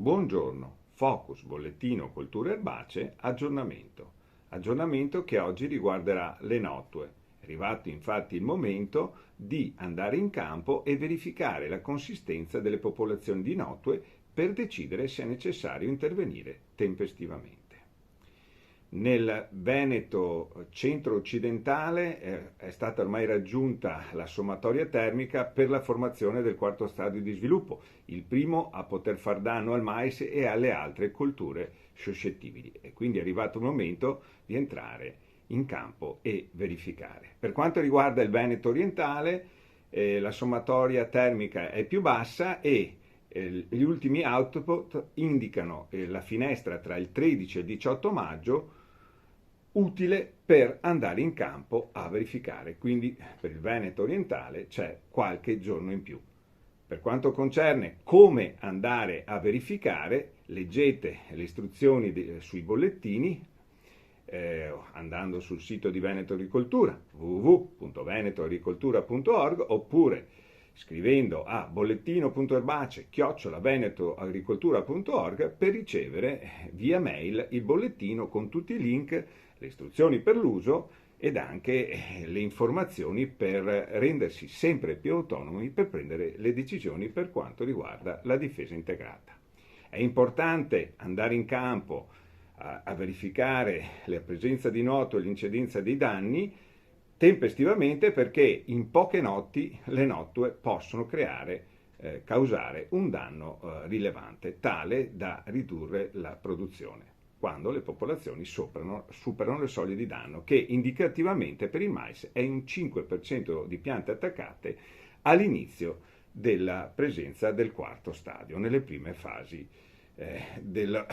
Buongiorno, Focus, bollettino colture erbacee, aggiornamento. Aggiornamento che oggi riguarderà le notue. È arrivato infatti il momento di andare in campo e verificare la consistenza delle popolazioni di notue per decidere se è necessario intervenire tempestivamente. Nel Veneto centro-occidentale è stata ormai raggiunta la sommatoria termica per la formazione del quarto stadio di sviluppo, il primo a poter far danno al mais e alle altre colture suscettibili, e quindi è arrivato il momento di entrare in campo e verificare. Per quanto riguarda il Veneto orientale, la sommatoria termica è più bassa e gli ultimi output indicano la finestra tra il 13 e il 18 maggio utile per andare in campo a verificare, quindi per il Veneto orientale c'è qualche giorno in più. Per quanto concerne come andare a verificare, leggete le istruzioni sui bollettini andando sul sito di Veneto Agricoltura, www.venetoagricoltura.org, oppure scrivendo a bollettino.erbacee@venetoagricoltura.org per ricevere via mail il bollettino con tutti i link, le istruzioni per l'uso ed anche le informazioni per rendersi sempre più autonomi per prendere le decisioni per quanto riguarda la difesa integrata. È importante andare in campo a verificare la presenza di noto e l'incidenza dei danni tempestivamente, perché in poche notti le notue possono causare un danno rilevante, tale da ridurre la produzione quando le popolazioni superano le soglie di danno, che indicativamente per il mais è un 5% di piante attaccate all'inizio della presenza del quarto stadio, nelle prime fasi della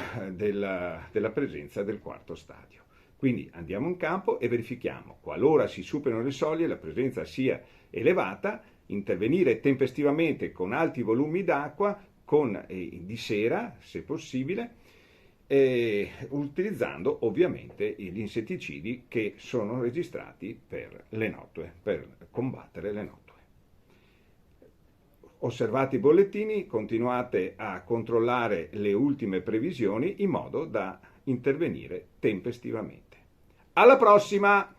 presenza del quarto stadio. Quindi andiamo in campo e verifichiamo. Qualora si superino le soglie e la presenza sia elevata, intervenire tempestivamente con alti volumi d'acqua, di sera se possibile, utilizzando ovviamente gli insetticidi che sono registrati per le notue, per combattere le notue. Osservate i bollettini, continuate a controllare le ultime previsioni in modo da intervenire tempestivamente. Alla prossima!